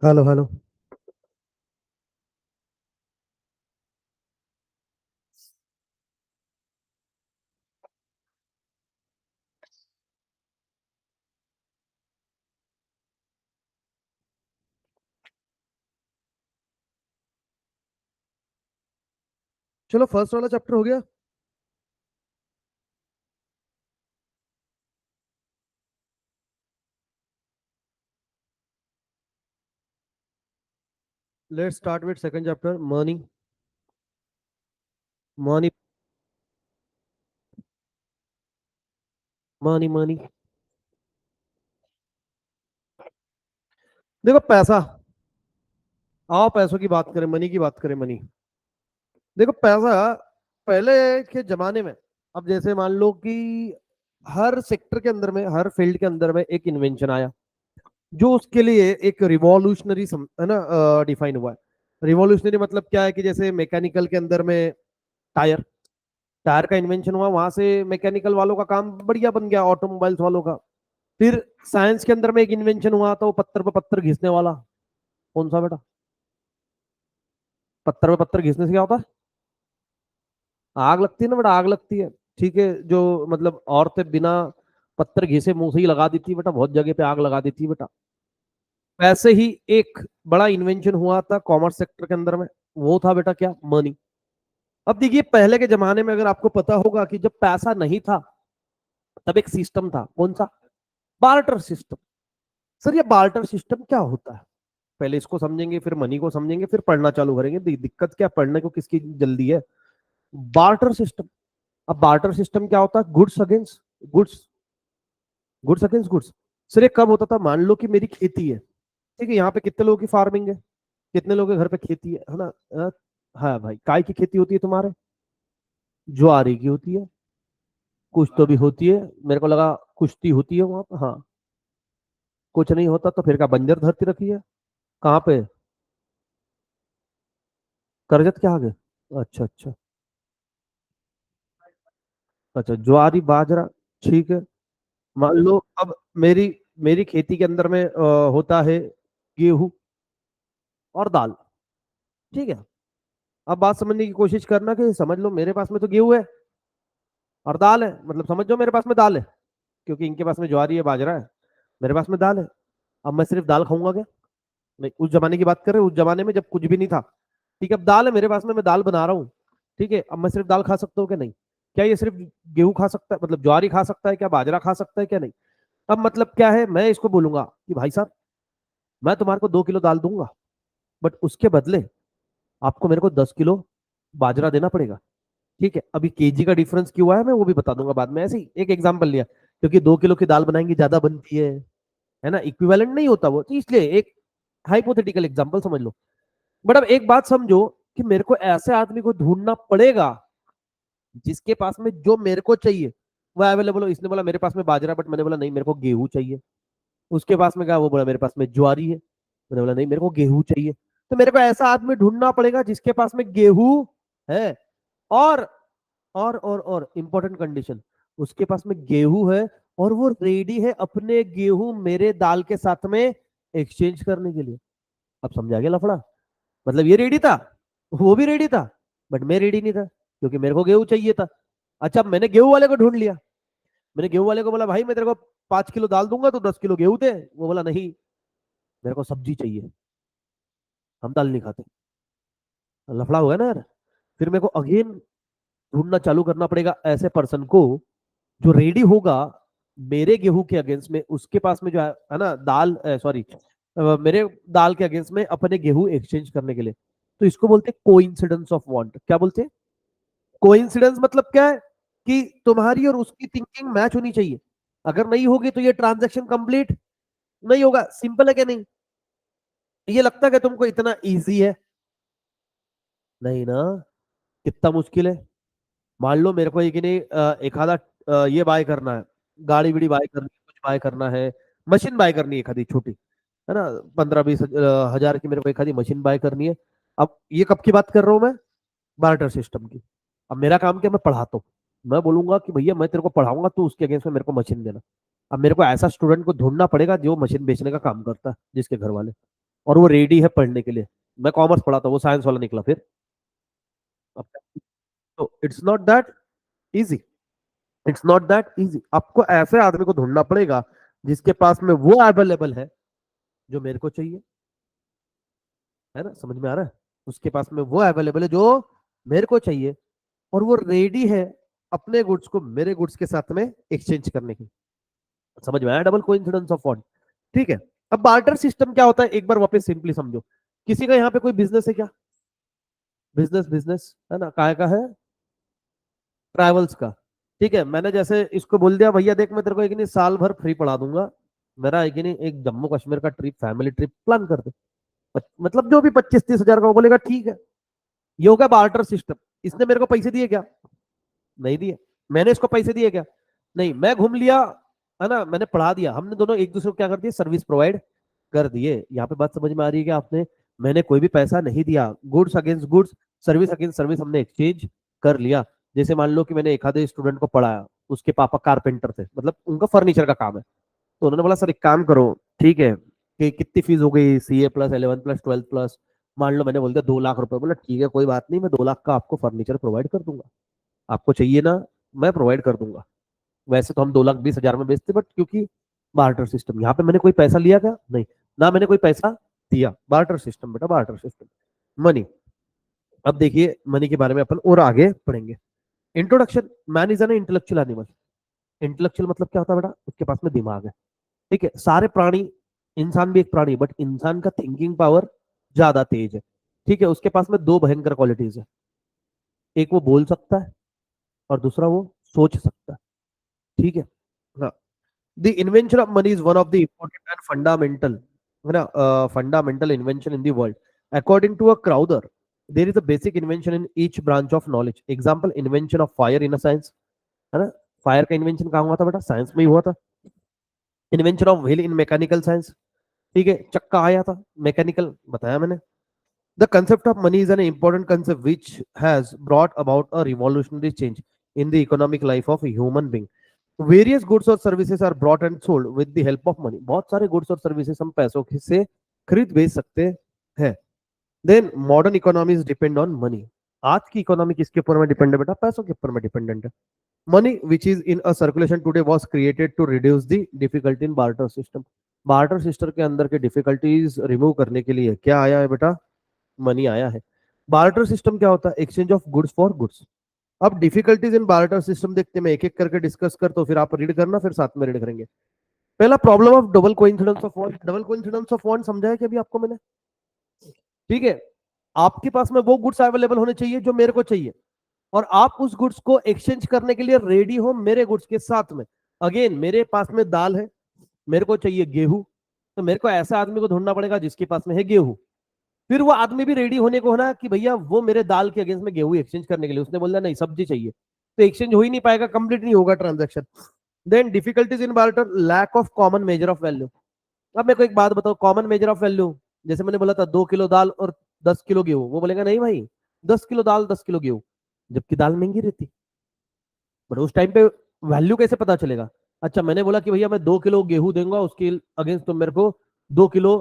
Hello hello. चलो first वाला chapter हो गया। Let's start with second chapter, money. Money money money. देखो पैसा, आओ पैसों की बात करें, मनी की बात करें। मनी, देखो पैसा पहले के जमाने में, अब जैसे मान लो कि हर सेक्टर के अंदर में, हर फील्ड के अंदर में एक इन्वेंशन आया जो उसके लिए एक रिवॉल्यूशनरी है ना, डिफाइन हुआ है। रिवॉल्यूशनरी मतलब क्या है कि जैसे मैकेनिकल के अंदर में टायर टायर का इन्वेंशन हुआ, वहां से मैकेनिकल वालों का काम बढ़िया बन गया, ऑटोमोबाइल्स वालों का। फिर साइंस के अंदर में एक इन्वेंशन हुआ तो पत्थर पे पत्थर घिसने वाला। कौन सा बेटा? पत्थर पे पत्थर घिसने से क्या होता है? आग लगती है ना बेटा, आग लगती है। ठीक है, जो मतलब औरतें बिना पत्थर घिसे मुंह से ही लगा देती है बेटा, बहुत जगह पे आग लगा देती है बेटा। वैसे ही एक बड़ा इन्वेंशन हुआ था कॉमर्स सेक्टर के अंदर में, वो था बेटा क्या? मनी। अब देखिए पहले के जमाने में अगर आपको पता होगा कि जब पैसा नहीं था तब एक सिस्टम था। कौन सा? Barter system. सर ये बार्टर सिस्टम क्या होता है? पहले इसको समझेंगे, फिर मनी को समझेंगे, फिर पढ़ना चालू करेंगे। दिक्कत क्या, पढ़ने को किसकी जल्दी है? Barter system. अब बार्टर सिस्टम क्या होता है? Goods against goods, goods against goods. Sir ये कब होता था? मान लो कि मेरी खेती है, ठीक है, यहाँ पे कितने लोगों की फार्मिंग है? कितने लोगों के घर पे खेती है ना? हाँ भाई, काय की खेती होती है तुम्हारे? ज्वारी की होती है। कुछ तो भी होती है, मेरे को लगा कुश्ती होती है वहां पर। हाँ, कुछ नहीं होता तो फिर क्या बंजर धरती रखी है? कहाँ पे? करजत के आगे। अच्छा अच्छा। अच्छा, ज्वारी बाजरा, ठीक है। मान लो अब मेरी मेरी खेती के अंदर में होता है गेहूं और दाल, ठीक है। अब बात समझने की कोशिश करना कि समझ लो मेरे पास में तो गेहूं है और दाल है, मतलब समझ लो मेरे पास में दाल है, क्योंकि इनके पास में ज्वारी है बाजरा है, मेरे पास में दाल है। अब मैं सिर्फ दाल खाऊंगा क्या? नहीं, उस जमाने की बात कर रहे हैं, उस जमाने में जब कुछ भी नहीं था। ठीक है, अब दाल है मेरे पास में, मैं दाल बना रहा हूँ। ठीक है, अब मैं सिर्फ दाल खा सकता हूँ क्या? नहीं। क्या ये सिर्फ गेहूं खा सकता है, मतलब ज्वारी खा सकता है क्या? बाजरा खा सकता है क्या? नहीं। अब मतलब क्या है, मैं इसको बोलूंगा कि भाई साहब मैं तुम्हारे को 2 किलो दाल दूंगा, बट उसके बदले आपको मेरे को 10 किलो बाजरा देना पड़ेगा। ठीक है, अभी केजी का डिफरेंस क्यों आया मैं वो भी बता दूंगा बाद में। ऐसे ही एक एग्जांपल लिया, क्योंकि 2 किलो की दाल बनाएंगे ज्यादा बनती है ना, इक्विवेलेंट नहीं होता वो, तो इसलिए एक हाइपोथेटिकल एग्जांपल समझ लो। बट अब एक बात समझो कि मेरे को ऐसे आदमी को ढूंढना पड़ेगा जिसके पास में जो मेरे को चाहिए वो अवेलेबल हो। इसने बोला मेरे पास में बाजरा, बट मैंने बोला नहीं मेरे को गेहूं चाहिए। उसके पास में क्या, वो बोला मेरे पास में ज्वारी है, मैंने बोला नहीं मेरे को गेहूं चाहिए। तो मेरे को ऐसा आदमी ढूंढना पड़ेगा जिसके पास में गेहूं है, और और इंपॉर्टेंट कंडीशन, उसके पास में गेहूं है और वो रेडी है अपने गेहूं मेरे दाल के साथ में एक्सचेंज करने के लिए। अब समझा गया लफड़ा? मतलब ये रेडी था, वो भी रेडी था, बट मैं रेडी नहीं था क्योंकि मेरे को गेहूं चाहिए था। अच्छा, अब मैंने गेहूं वाले को ढूंढ लिया। मैंने गेहूं वाले को बोला भाई मैं तेरे को 5 किलो दाल दूंगा तो 10 किलो गेहूं दे। वो बोला नहीं, मेरे को सब्जी चाहिए, हम दाल नहीं खाते। लफड़ा हुआ ना यार। फिर मेरे को अगेन ढूंढना चालू करना पड़ेगा ऐसे पर्सन को जो रेडी होगा मेरे गेहूं के अगेंस्ट में, उसके पास में जो है ना दाल, सॉरी, मेरे दाल के अगेंस्ट में अपने गेहूं एक्सचेंज करने के लिए। तो इसको बोलते हैं कोइंसिडेंस ऑफ वांट। क्या बोलते हैं? कोइंसिडेंस मतलब क्या है कि तुम्हारी और उसकी थिंकिंग मैच होनी चाहिए। अगर नहीं होगी तो ये ट्रांजैक्शन कंप्लीट नहीं होगा। सिंपल है क्या? नहीं। ये लगता है कि तुमको इतना इजी है? नहीं ना, कितना मुश्किल है। मान लो मेरे को एक नहीं एक आधा ये बाय करना है, गाड़ी बीड़ी बाय करनी है, कुछ बाय करना है, मशीन बाय करनी है एक आधी छोटी, है ना, 15-20 हजार की मेरे को एक आधी मशीन बाय करनी है। अब ये कब की बात कर रहा हूँ मैं? बार्टर सिस्टम की। अब मेरा काम क्या, मैं पढ़ाता हूँ। मैं बोलूंगा कि भैया मैं तेरे को पढ़ाऊंगा, तो उसके अगेंस्ट में मेरे को मशीन देना। अब मेरे को ऐसा स्टूडेंट को ढूंढना पड़ेगा जो मशीन बेचने का काम करता है, जिसके घर वाले और वो रेडी है पढ़ने के लिए। मैं कॉमर्स पढ़ा था, वो साइंस वाला निकला फिर। अब तो it's not that easy, it's not that easy. आपको ऐसे आदमी को ढूंढना पड़ेगा जिसके पास में वो अवेलेबल है जो मेरे को चाहिए। है ना, समझ में आ रहा है? उसके पास में वो अवेलेबल है जो मेरे को चाहिए, और वो रेडी है अपने गुड्स को मेरे गुड्स के साथ में एक्सचेंज करने की। समझ में आया डबल कोइंसिडेंस ऑफ फंड? ठीक है। अब बार्टर सिस्टम क्या होता है, एक बार वापस सिंपली समझो। किसी का यहाँ पे कोई बिजनेस है क्या? बिजनेस, बिजनेस है ना, काय का है? ट्रैवल्स का। ठीक है, मैंने जैसे इसको बोल दिया भैया देख मैं तेरे को एक नहीं साल भर फ्री पढ़ा दूंगा, मेरा एक नहीं एक जम्मू कश्मीर का ट्रिप, फैमिली ट्रिप प्लान कर दे। मतलब जो भी 25-30 हजार का वो बोलेगा ठीक है। ये होगा बार्टर सिस्टम। इसने मेरे को पैसे दिए क्या? नहीं दिए। मैंने इसको पैसे दिए क्या? नहीं। मैं घूम लिया, है ना, मैंने पढ़ा दिया, हमने दोनों एक दूसरे को क्या कर दिया, सर्विस प्रोवाइड कर दिए। यहाँ पे बात समझ में आ रही है कि आपने, मैंने कोई भी पैसा नहीं दिया, goods against goods, service against service हमने एक्सचेंज कर लिया। जैसे मान लो कि मैंने एक आधे स्टूडेंट को पढ़ाया, उसके पापा कारपेंटर थे, मतलब उनका फर्नीचर का काम है, तो उन्होंने बोला सर एक काम करो, ठीक है, कि कितनी फीस हो गई, सीए प्लस 11 प्लस 12 प्लस, मान लो मैंने बोल दिया 2 लाख रुपए। बोला ठीक है कोई बात नहीं, मैं 2 लाख का आपको फर्नीचर प्रोवाइड कर दूंगा, आपको चाहिए ना, मैं प्रोवाइड कर दूंगा। वैसे तो हम 2,20,000 में बेचते, बट क्योंकि बार्टर सिस्टम, यहाँ पे मैंने कोई पैसा लिया क्या? नहीं। ना मैंने कोई पैसा दिया। बार्टर सिस्टम बेटा, बार्टर सिस्टम। मनी। अब देखिए मनी के बारे में अपन और आगे पढ़ेंगे। Introduction. Man is an intellectual animal. Intellectual मतलब क्या होता है बेटा? उसके पास में दिमाग है। ठीक है, सारे प्राणी, इंसान भी एक प्राणी, बट इंसान का थिंकिंग पावर ज्यादा तेज है। ठीक है, उसके पास में दो भयंकर क्वालिटीज है, एक वो बोल सकता है और दूसरा वो सोच सकता है। ठीक है। हाँ। The invention of money is one of the important and fundamental, है ना, fundamental invention in the world according to a Crowther. There is a basic invention in each branch of knowledge. Example, invention of fire in a science, है ना, fire का invention कहाँ हुआ था बेटा? Science में ही हुआ था। Invention of wheel in mechanical science. ठीक है, चक्का आया था, मैकेनिकल बताया मैंने। The concept of money is an important concept which has brought about a revolutionary change in the economic life of a human being. Various goods or services are brought and sold with the help of money. बहुत सारे goods और services हम पैसों से खरीद बेच सकते हैं। Then modern economies depend on money. आज की इकोनॉमी किसके ऊपर में डिपेंड है बेटा? पैसों के ऊपर में डिपेंडेंट है। Money which is in a circulation today was created to reduce the difficulty in barter system. Barter system के अंदर के डिफिकल्टीज रिमूव करने के लिए क्या आया है बेटा? मनी आया है। बार्टर सिस्टम क्या होता है? Exchange of goods for goods. अब डिफिकल्टीज इन बार्टर सिस्टम देखते हैं, मैं एक एक करके डिस्कस कर, तो फिर आप रीड करना, फिर साथ में रीड करेंगे। पहला, problem of double coincidence of want. Double coincidence of want समझा है कि अभी आपको मैंने? ठीक है, आपके पास में वो गुड्स अवेलेबल होने चाहिए जो मेरे को चाहिए, और आप उस गुड्स को एक्सचेंज करने के लिए रेडी हो मेरे गुड्स के साथ में। अगेन मेरे पास में दाल है, मेरे को चाहिए गेहूं, तो मेरे को ऐसा आदमी को ढूंढना पड़ेगा जिसके पास में है गेहूं। फिर वो आदमी भी रेडी होने को होना कि भैया वो मेरे दाल के अगेंस्ट में गेहूं एक्सचेंज करने के लिए, उसने बोला नहीं सब्जी चाहिए, तो एक्सचेंज हो ही नहीं पाएगा, कंप्लीट नहीं होगा transaction. Then difficulties in barter, lack of common measure of value. अब मेरे को एक बात बताओ, कॉमन मेजर ऑफ वैल्यू, जैसे मैंने बोला था 2 किलो दाल और 10 किलो गेहूं, वो बोलेगा नहीं भाई 10 किलो दाल 10 किलो गेहूं, जबकि दाल महंगी रहती। बट उस टाइम पे वैल्यू कैसे पता चलेगा? अच्छा मैंने बोला कि भैया मैं 2 किलो गेहूं दूंगा, उसके अगेंस्ट तुम मेरे को 2 किलो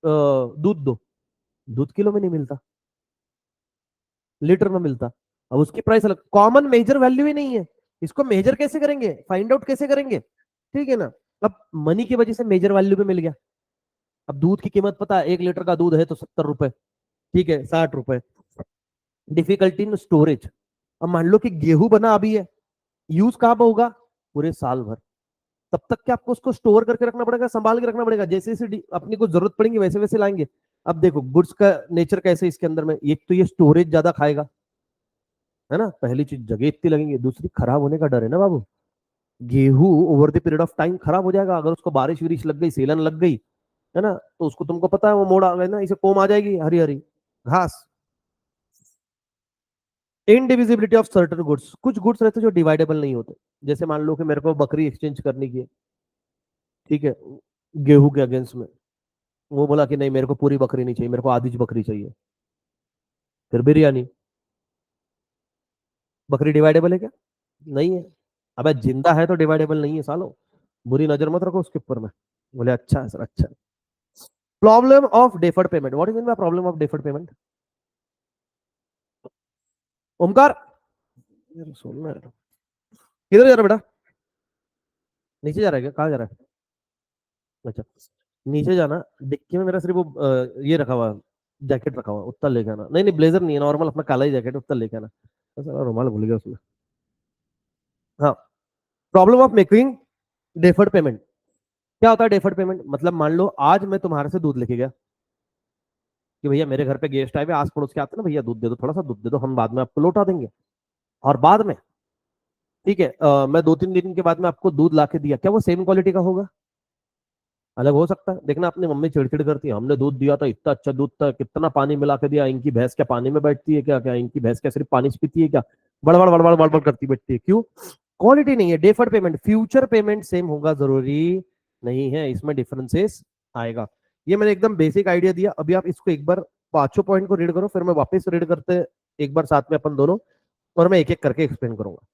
दूध दो। दूध किलो में नहीं मिलता, लीटर में मिलता। अब उसकी प्राइस अलग, कॉमन मेजर वैल्यू ही नहीं है। इसको मेजर कैसे करेंगे, फाइंड आउट कैसे करेंगे? ठीक है ना। अब मनी की वजह से मेजर वैल्यू पे मिल गया। अब दूध की कीमत पता है, 1 लीटर का दूध है तो 70 रुपए, ठीक है 60 रुपए। Difficulty in storage. अब मान लो कि गेहूं बना अभी है, यूज कहाँ पर होगा? पूरे साल भर। तब तक क्या आपको उसको स्टोर करके रखना पड़ेगा, संभाल के रखना पड़ेगा, जैसे जैसे अपनी को जरूरत पड़ेगी वैसे वैसे लाएंगे। अब देखो गुड्स का नेचर कैसे इसके अंदर में, एक तो ये स्टोरेज ज्यादा खाएगा, है ना, पहली चीज जगह इतनी लगेंगी, दूसरी खराब होने का डर है ना बाबू। गेहूं over the period of time खराब हो जाएगा, अगर उसको बारिश वारिश लग गई, सेलन लग गई, है ना, तो उसको तुमको पता है वो मोड़ आ गए ना, इसे कोम आ जाएगी, हरी हरी घास। Indivisibility of certain goods. कुछ गुड्स रहते जो डिवाइडेबल नहीं होते, जैसे मान लो कि मेरे को बकरी एक्सचेंज करनी की है, ठीक है, गेहूं के अगेंस्ट में, वो बोला कि नहीं मेरे को पूरी बकरी नहीं चाहिए, मेरे को आधी बकरी चाहिए। फिर बिरयानी, बकरी डिवाइडेबल है क्या? नहीं है। अबे जिंदा है तो डिवाइडेबल नहीं है सालो, बुरी नजर मत रखो उसके ऊपर में। बोले अच्छा है सर, अच्छा है। Problem of deferred payment, what is mean by problem of deferred payment? Omkar, यार सुन ना, किधर जा रहा है बेटा? नीचे जा रहा है क्या? कहाँ जा रहा है? अच्छा, नीचे जाना, डिक्की में मेरा सिर्फ वो ये रखा हुआ, जैकेट रखा हुआ, उत्तर लेके आना। नहीं नहीं, ब्लेजर नहीं है, नॉर्मल अपना काला ही जैकेट, उत्तर लेके आना। साला रुमाल भूल गया उसमें। हाँ, problem of making deferred payment. क्या होता है डेफर्ड पेमेंट? मतलब मान लो आज मैं तुम्हारे से दूध लेके गया कि भैया मेरे घर पे गेस्ट आए हुए, आस पड़ोस के आते हैं ना, भैया दूध दे दो, थोड़ा सा दूध दे दो, हम बाद में आपको लौटा देंगे। और बाद में, ठीक है, मैं 2-3 दिन के बाद में आपको दूध ला के दिया, क्या वो सेम क्वालिटी का होगा? अलग हो सकता है। देखना अपनी मम्मी चिड़चिड़ करती है, हमने दूध दिया था, इतना अच्छा दूध था, कितना पानी मिला के दिया, इनकी भैंस क्या पानी में बैठती है क्या? क्या इनकी भैंस क्या सिर्फ पानी से पीती है क्या? बड़बड़ बड़बड़ बड़बड़ करती बैठती है, क्यों? क्वालिटी नहीं है। Deferred payment, future payment same होगा जरूरी नहीं है, इसमें डिफरेंसेस आएगा। ये मैंने एकदम बेसिक आइडिया दिया। अभी आप इसको एक बार पांचों पॉइंट को रीड करो, फिर मैं वापस रीड करते एक बार साथ में अपन दोनों, और मैं एक एक करके एक्सप्लेन करूंगा।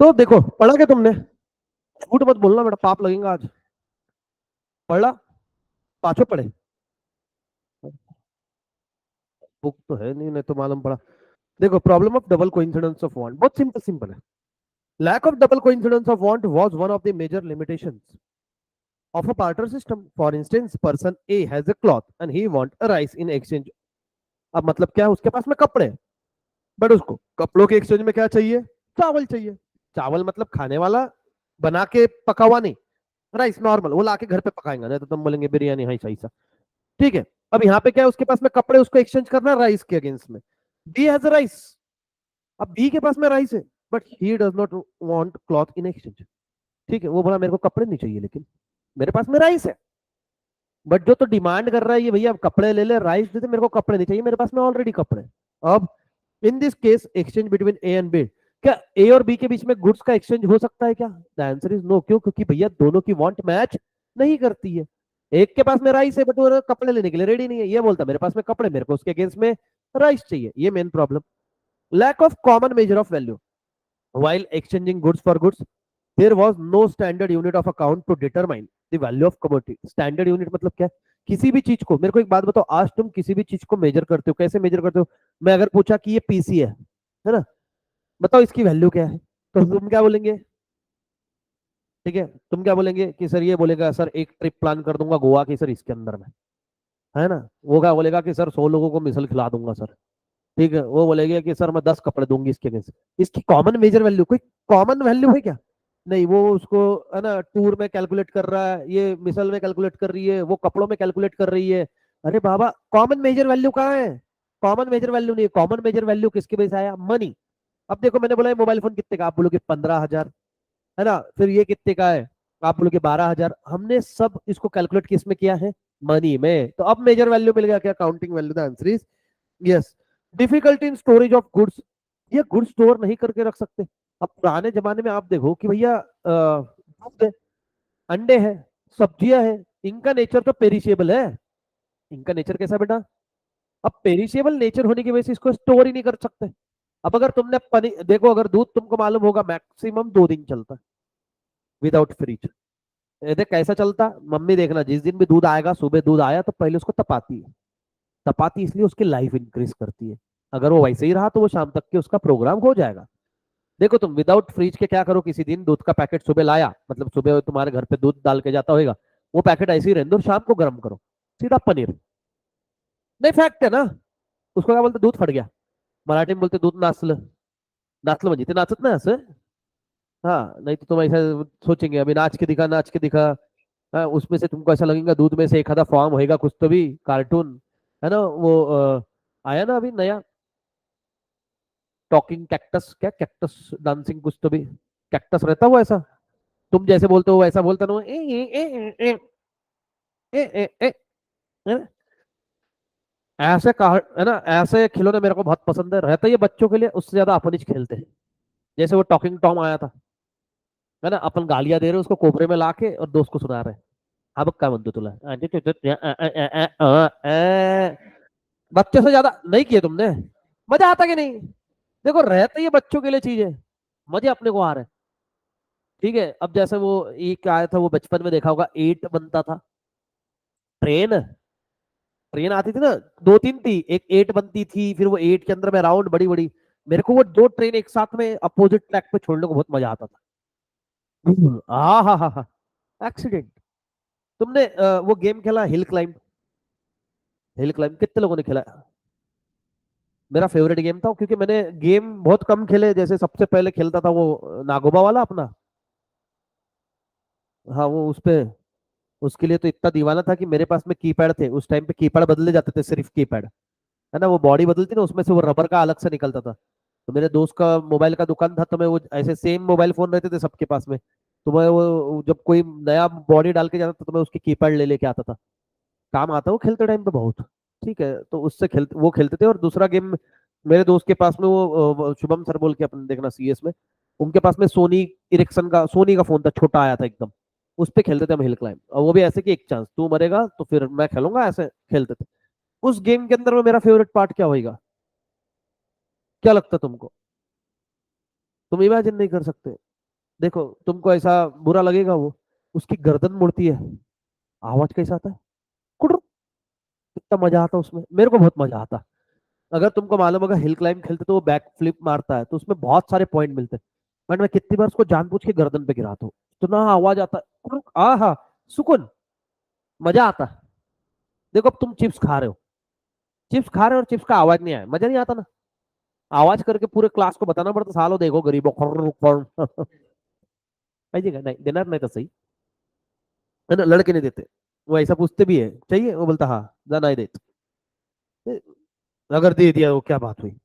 तो देखो, पढ़ा क्या तुमने? झूठ मत बोलना बेटा, पाप लगेगा आज। पढ़ा? पांचों पढ़े? बुक तो है नहीं, नहीं तो मालूम पड़ा। देखो, problem of double coincidence of want बहुत सिंपल सिंपल है। Lack of double coincidence of want was one of the major limitations of a barter system. For instance, person A has a cloth and he want a rice in exchange. अब मतलब क्या है, उसके पास में कपड़े, but उसको कपड़ों के एक्सचेंज में क्या चाहिए? चावल चाहिए। चावल मतलब खाने वाला, बना के पका हुआ नहीं, राइस नॉर्मल, वो लाके घर पे पकाएंगे, नहीं तो तुम बोलेंगे बिरयानी, हाँ सही सा। ठीक है। अब यहाँ पे क्या है, उसके पास में कपड़े, उसको एक्सचेंज करना राइस के अगेंस्ट में। B has rice. अब बी के पास में राइस है, but he does not want cloth in exchange. ठीक है, वो बोला मेरे को कपड़े नहीं चाहिए, लेकिन मेरे पास में राइस है। बट जो तो डिमांड कर रहा है ये, भैया कपड़े ले ले, राइस दे दे, मेरे को कपड़े नहीं चाहिए, मेरे पास में ऑलरेडी कपड़े। अब in this case exchange between A and B, क्या ए और बी के बीच में गुड्स का एक्सचेंज हो सकता है क्या? The answer is no. क्यों? क्योंकि भैया दोनों की वांट मैच नहीं करती है। एक के पास में राइस है, बट वो कपड़े लेने के लिए रेडी नहीं है, ये बोलता मेरे पास में कपड़े, मेरे को उसके अगेंस्ट में राइस चाहिए। ये main problem. Lack of common measure of value while exchanging goods for goods. There was no standard unit of account to determine the value of commodity. Standard unit मतलब क्या? किसी भी चीज को, मेरे को एक बात बताओ, आज तुम किसी भी चीज को मेजर करते हो, कैसे मेजर करते हो? मैं अगर पूछा कि ये पीसी है ना, बताओ इसकी वैल्यू क्या है, तो तुम क्या बोलेंगे? ठीक है, तुम क्या बोलेंगे कि सर, ये बोलेगा सर एक ट्रिप प्लान कर दूंगा गोवा की सर इसके अंदर में, है ना। वो क्या बोलेगा कि सर 100 लोगों को मिसल खिला दूंगा सर। ठीक है, वो बोलेगा कि सर मैं 10 कपड़े दूंगी इसके अगेंस्ट। इसकी कॉमन मेजर वैल्यू, कोई कॉमन वैल्यू है क्या? नहीं, वो उसको है ना टूर में कैलकुलेट कर रहा है, ये मिसल में कैलकुलेट कर रही है, वो कपड़ों में कैलकुलेट कर रही है। अरे बाबा, कॉमन मेजर वैल्यू कहाँ है? कॉमन मेजर वैल्यू नहीं है। कॉमन मेजर वैल्यू किसके बेस आया? मनी। अब देखो, मैंने बोला मोबाइल फोन कितने का, आप बोलोगे 15,000, है ना। फिर ये कितने का है, आप बोलोगे 12,000। हमने सब इसको कैलकुलेट किस में किया है? मनी में। तो अब मेजर वैल्यू मिल गया क्या? Counting value. The answer is yes. Difficulty in storage of goods, ये गुड्स स्टोर नहीं करके रख सकते। अब पुराने जमाने में आप देखो कि भैया दूध है, अंडे है, सब्जियां है, इनका नेचर तो पेरिशेबल है। इनका नेचर कैसा बेटा? अब पेरिशेबल नेचर होने की वजह से इसको स्टोर ही नहीं कर सकते। अब अगर तुमने पनीर देखो, अगर दूध तुमको मालूम होगा मैक्सिमम 2 दिन चलता है विदाउट फ्रिज। देख कैसा चलता, मम्मी देखना, जिस दिन भी दूध आएगा, सुबह दूध आया तो पहले उसको तपाती है। तपाती इसलिए उसकी लाइफ इंक्रीज करती है। अगर वो वैसे ही रहा तो वो शाम तक के उसका प्रोग्राम हो जाएगा। देखो, तुम विदाउट फ्रिज के क्या करो, किसी दिन दूध का पैकेट सुबह लाया, मतलब सुबह तुम्हारे घर पे दूध डाल के जाता होगा, वो पैकेट ऐसे ही रहने दो, शाम को गर्म करो, सीधा पनीर। नहीं, फैक्ट है ना। उसको क्या बोलते? दूध फट गया। मराठी में बोलते दूध नाचलं। नाचलं म्हणजे ते नाचत नाही असं। हाँ, नहीं तो तुम ऐसा सोचेंगे अभी नाच के दिखा, नाच के दिखा। हाँ, उसमें से तुमको ऐसा लगेगा दूध में से एक आधा फॉर्म होएगा कुछ तो भी कार्टून, है ना वो आया ना अभी नया, टॉकिंग कैक्टस, क्या कैक्टस डांसिंग कुछ तो भी, कैक्टस रहता वो ऐसा, तुम जैसे बोलते हो वैसा बोलता ना वो, है ना? ऐसे कहा है ना, ऐसे खिलौने मेरे को बहुत पसंद है, रहता है ये बच्चों के लिए, उससे ज्यादा अपन ही खेलते हैं। जैसे वो टॉकिंग टॉम आया था, है ना, अपन गालियां दे रहे हैं उसको कोबरे में लाके और दोस्त को सुना रहे हैं। अब क्या म्हणतो तुला, बच्चों से ज्यादा नहीं किए तुमने? मजा आता कि नहीं? देखो, रहता ये बच्चों के लिए चीज है, मजे अपने को आ रहे हैं। ठीक है, अब जैसे वो एक आया था, वो बचपन में देखा होगा, 8 बनता था ट्रेन। ट्रेन आती थी ना, 2-3 थी, एक 8 बनती थी, फिर वो 8 के अंदर में राउंड बड़ी बड़ी। मेरे को वो 2 ट्रेन एक साथ में अपोजिट ट्रैक पे छोड़ने को बहुत मजा आता था। हाँ हाँ हाँ हाँ। एक्सीडेंट। तुमने वो गेम खेला हिल क्लाइंब? हिल क्लाइंब कितने लोगों ने खेला? मेरा फेवरेट गेम था, क्योंकि मैंने गेम बहुत कम खेले। जैसे सबसे पहले खेलता था वो नागोबा वाला अपना, हाँ वो उस पे, उसके लिए तो इतना दीवाना था कि मेरे पास में कीपैड थे उस टाइम पे, कीपैड बदले जाते थे, सिर्फ कीपैड, है ना, वो बॉडी बदलती ना, उसमें से वो रबर का अलग से निकलता था। तो मेरे दोस्त का मोबाइल का दुकान था, तो मैं वो ऐसे सेम मोबाइल फोन रहते थे सबके पास में, तो मैं वो जब कोई नया बॉडी डाल के जाता था तो मैं उसकी कीपैड ले लेके आता था। काम आता वो खेलते टाइम पे बहुत। ठीक है, तो उससे खेलते, वो खेलते थे। और दूसरा गेम मेरे दोस्त के पास में वो शुभम सर बोल के, अपने देखना सीएस में, उनके पास में सोनी इरेक्सन का, सोनी का फोन था, छोटा आया था एकदम, उस पे खेलते थे हम हिल क्लाइंब। और वो भी ऐसे कि एक चांस तू मरेगा तो फिर मैं खेलूंगा, ऐसे खेलते थे। उस गेम के अंदर में मेरा फेवरेट पार्ट क्या होगा? क्या लगता तुमको? तुम इमेजिन नहीं कर सकते। देखो तुमको ऐसा बुरा लगेगा, वो उसकी गर्दन मुड़ती है, आवाज कैसा आता है, कुड़, कितना मजा आता उसमें, मेरे को बहुत मजा आता। अगर तुमको मालूम होगा हिल क्लाइंब खेलते तो वो बैक फ्लिप मारता है, तो उसमें बहुत सारे पॉइंट मिलते हैं। बट मैं कितनी बार उसको जानबूझ के गर्दन पे गिराता हूँ, इतना आवाज आता है, आ हा, सुकून, मजा आता है। देखो अब तुम चिप्स खा रहे हो, चिप्स खा रहे हो और चिप्स का आवाज नहीं आया, मजा नहीं आता ना। आवाज करके पूरे क्लास को बताना पड़ता, सालो देखो गरीबों पाइएगा नहीं, देना नहीं तो सही है ना, लड़के नहीं देते। वो ऐसा पूछते भी है चाहिए, वो बोलता हाँ, जाना ही देते, अगर दे दिया वो क्या बात हुई।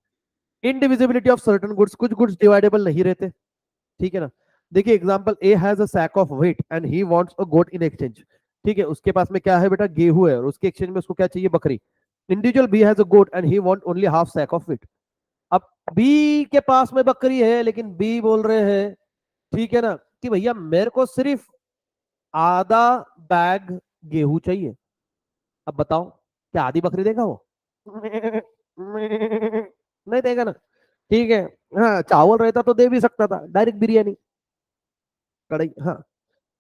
इंडिविजिबिलिटी ऑफ सर्टन गुड्स, कुछ गुड्स डिवाइडेबल नहीं रहते, ठीक है ना। देखिए example, A has a sack of wheat and he wants a goat in exchange, ठीक है, उसके पास में क्या है बेटा, गेहूं है, और उसके एक्सचेंज में उसको क्या चाहिए, बकरी। Individual B has a goat and he want only half sack of wheat. अब बी के पास में बकरी है, लेकिन बी बोल रहे हैं, ठीक है ना, कि भैया मेरे को सिर्फ आधा बैग गेहूं चाहिए। अब बताओ क्या आधी बकरी देगा वो? नहीं देगा ना, ठीक है। हाँ चावल रहता तो दे भी सकता था, डायरेक्ट बिरयानी, कड़ाई, हाँ।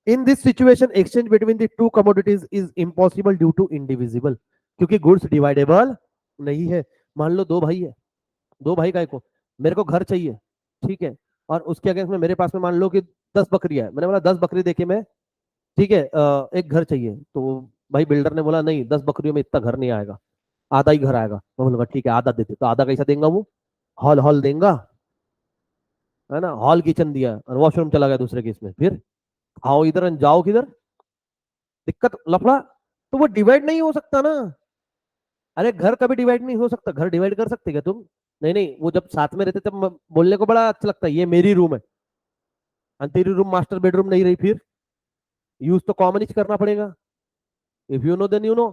In this situation exchange between the two commodities is impossible due to indivisible, क्योंकि गुड्स डिवाइडेबल नहीं है। मान लो दो भाई है, दो भाई का को, मेरे को घर चाहिए, ठीक है, और उसके अगेंस्ट में मेरे पास में मान लो कि 10 बकरियां है, मैंने बोला 10 बकरी देके मैं, ठीक है, एक घर चाहिए, तो भाई बिल्डर ने बोला नहीं 10 बकरियों में इतना घर नहीं आएगा, आधा ही घर आएगा। मैं बोलूंगा ठीक है आधा देते, तो आधा कैसा देंगे वो, हॉल हॉल देंगे, है ना, हॉल किचन दिया और वॉशरूम चला गया दूसरे केस में, फिर आओ इधर जाओ किधर, दिक्कत लफड़ा। तो वो डिवाइड नहीं हो सकता ना। अरे घर कभी डिवाइड नहीं हो सकता, घर डिवाइड कर सकते क्या तुम? नहीं नहीं, वो जब साथ में रहते तब बोलने को बड़ा अच्छा लगता है, ये मेरी रूम है, और तेरी रूम मास्टर बेडरूम नहीं रही, फिर यूज तो कॉमन ही करना पड़ेगा। If you know then you know.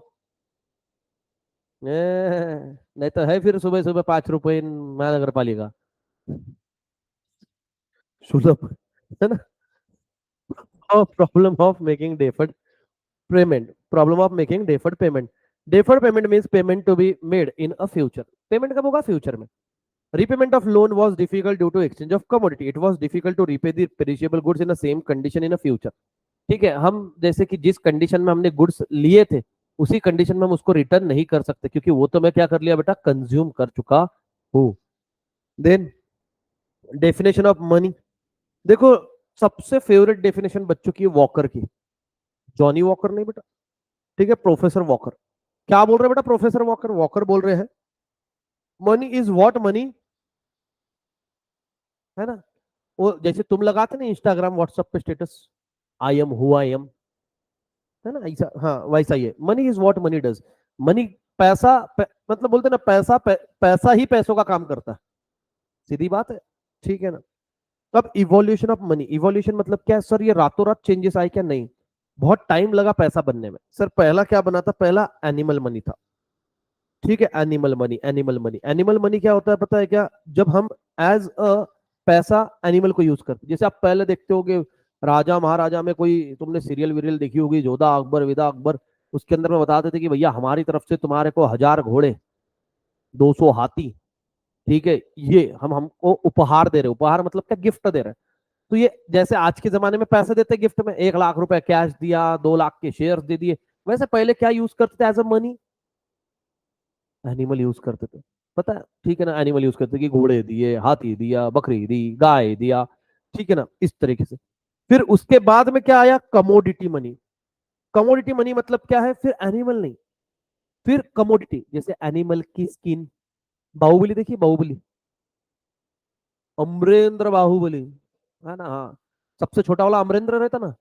नहीं तो है फिर सुबह सुबह 5 रुपए महानगर पालिका सुलभ, है ना। Problem of making deferred payment, problem of making deferred payment. Deferred payment means payment to be made in a future, पेमेंट कब होगा, फ्यूचर में। Repayment of loan was difficult due to exchange of commodity. It was difficult to repay the perishable goods in the same condition in the future. ठीक है, हम जैसे कि जिस कंडीशन में हमने गुड्स लिए थे, उसी कंडीशन में हम उसको रिटर्न नहीं कर सकते, क्योंकि वो तो मैं क्या कर लिया बेटा, कंज्यूम कर चुका हूं। देन डेफिनेशन ऑफ मनी, देखो सबसे फेवरेट डेफिनेशन बच्चों की वॉकर की, जॉनी वॉकर नहीं बेटा, ठीक है, प्रोफेसर वॉकर। क्या बोल रहे हैं बेटा प्रोफेसर वॉकर? वॉकर बोल रहे हैं मनी इज व्हाट मनी, है ना। वो जैसे तुम लगाते ना इंस्टाग्राम व्हाट्सएप पे status, I am who I am, है ना, ऐसा, हाँ वैसा ही है, money is what money does. Money, पैसा मतलब बोलते ना पैसा पैसा ही पैसों का काम करता है, सीधी बात है, ठीक है ना। अब इवोल्यूशन ऑफ मनी, इवोल्यूशन मतलब क्या है सर, ये रातों रात चेंजेस आए क्या? नहीं, बहुत टाइम लगा पैसा बनने में। सर पहला क्या बना था, पहला एनिमल मनी था, ठीक है, animal money, animal money, animal money क्या होता है पता है क्या? जब हम एज अ पैसा एनिमल को यूज करते, जैसे आप पहले देखते होगे राजा महाराजा में, कोई तुमने सीरियल वीरियल देखी होगी, जोधा अकबर विदा अकबर, उसके अंदर में बताते थे कि भैया हमारी तरफ से तुम्हारे को 1000 घोड़े, 200 हाथी, ठीक है, ये हम हमको उपहार दे रहे, उपहार मतलब क्या, गिफ्ट दे रहे। तो ये जैसे आज के जमाने में पैसे देते गिफ्ट में, 1 लाख रुपए कैश दिया, 2 लाख के शेयर दे दिए, वैसे पहले क्या यूज करते थे as a money, animal use करते थे, पता है, ठीक है ना, एनिमल यूज करते कि घोड़े दिए, हाथी दिया, बकरी दी, गाय दिया, ठीक है ना, इस तरीके से। फिर उसके बाद में क्या आया, कमोडिटी मनी। कमोडिटी मनी मतलब क्या है, फिर एनिमल नहीं, फिर कमोडिटी, जैसे एनिमल की स्किन, बाहुबली देखिए, बाहुबली, अमरेंद्र बाहुबली, है ना, हाँ, सबसे छोटा वाला अमरेंद्र रहता ना,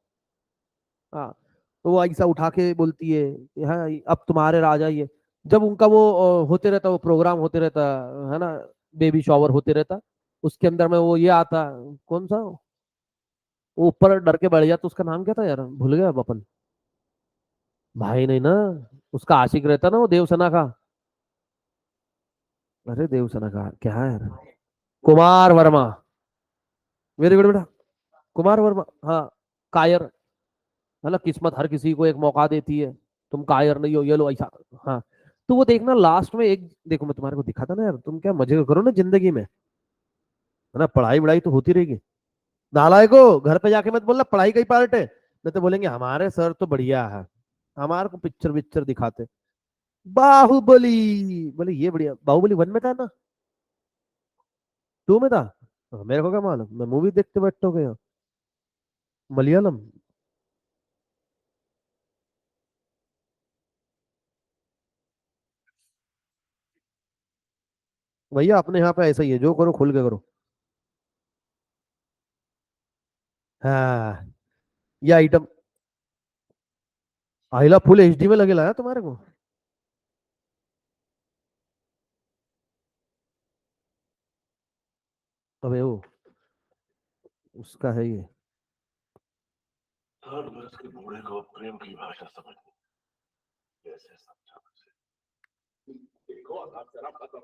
हाँ, तो वो ऐसा उठा के बोलती है कि हाँ अब तुम्हारे राजा ये, जब उनका वो होते रहता, वो प्रोग्राम होते रहता, है ना, बेबी शॉवर होते रहता, उसके अंदर में वो ये आता, कौन सा, वो ऊपर डर के बैठ जाता, उसका नाम क्या था यार, भूल गया अब अपन, भाई नहीं ना, उसका आशिक रहता ना वो देवसेना का, अरे देवसेना का क्या है यार, कुमार वर्मा, वेरी गुड बेटा, कुमार वर्मा, हाँ, कायर, मतलब किस्मत हर किसी को एक मौका देती है, तुम कायर नहीं हो, ये लो ऐसा, हाँ। तो वो देखना लास्ट में एक, देखो मैं तुम्हारे को दिखाता ना यार, तुम क्या मजे करो ना जिंदगी में, है ना, पढ़ाई वढ़ाई तो होती रहेगी, नालायको, घर पे जाके मत बोलना पढ़ाई का ही पार्ट है, नहीं तो बोलेंगे हमारे सर तो बढ़िया है, हमारे को पिक्चर विक्चर दिखाते। बाहुबली, बोले ये बढ़िया, बाहुबली 1 में था ना, 2 में था? मेरे को क्या मालूम, मैं मूवी देखते बैठो गया, मलयालम। भैया अपने यहाँ पे ऐसा ही है, जो करो खुल के करो। हाँ, ये आइटम आइला फुल एचडी में लगे लाया तुम्हारे को। अबे वो उसका है ये। थर्ड वर्ष के बूढ़े को प्रेम की भाषा समझनी कैसे समझा उसे। देखो आप जरा खत्म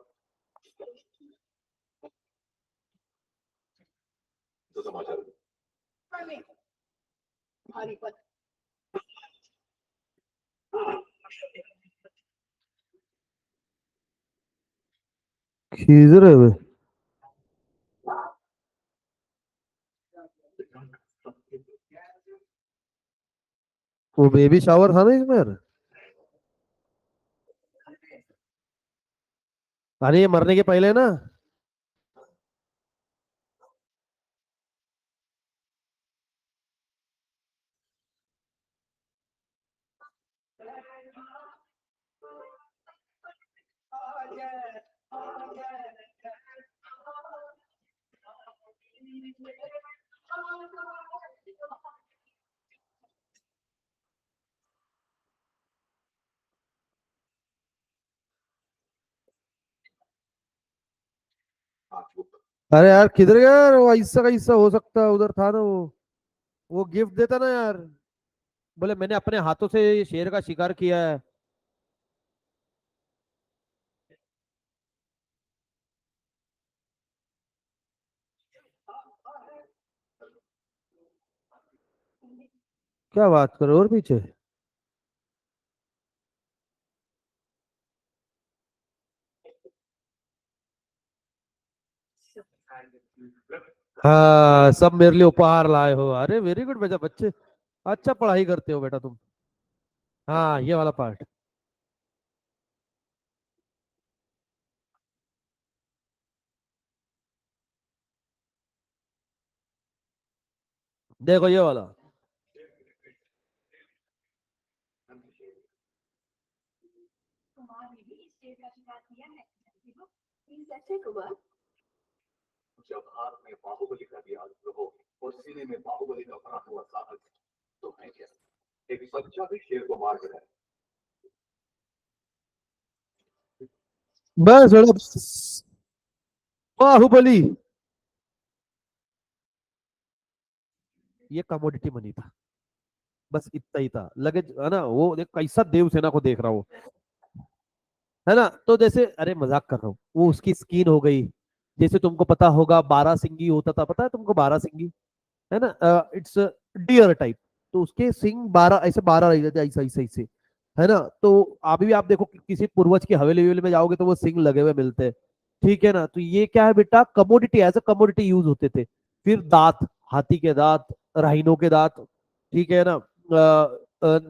तो समाचार भारी पद खींच रहे हुए। वो बेबी शावर था ना इसमें यार। अरे ये मरने के पहले ना। अरे यार किधर गया यार, वो ऐसा कैसा हो सकता है, उधर था ना वो गिफ्ट देता ना यार, बोले मैंने अपने हाथों से ये शेर का शिकार किया है। क्या बात करो, और पीछे। हाँ, सब मेरे लिए उपहार लाए हो, अरे वेरी गुड बेटा, बच्चे अच्छा पढ़ाई करते हो बेटा तुम। हाँ, ये वाला पार्ट। देखो ये वाला। जब हाथ में बाहुबली का दिया हो और सीने में बाहुबली का भरा हुआ साहस, तो मैं क्या एक बच्चा भी शेर को मार गिरा। बस बेटा बस। बाहुबली, ये कमोडिटी मनी था, बस इतना ही था लगे, है ना, वो देख कैसा देवसेना को देख रहा हो, है ना। तो जैसे अरे मजाक कर रहा हूँ, वो उसकी स्किन हो गई। जैसे तुमको पता होगा बारह सिंगी होता था, पता है तुमको बारह सिंगी, है ना, इट्स डियर टाइप। तो उसके सिंग 12 ऐसे 12 रह जाते, ऐसे ऐसे ऐसे, है ना। तो अभी भी आप देखो किसी पूर्वज की हवेली ववेली में जाओगे तो वो सिंग लगे हुए मिलते हैं, ठीक है ना। तो ये क्या है बेटा, commodity, as a commodity use होते थे। फिर दांत, हाथी के दांत, राइनो के दांत, ठीक है ना,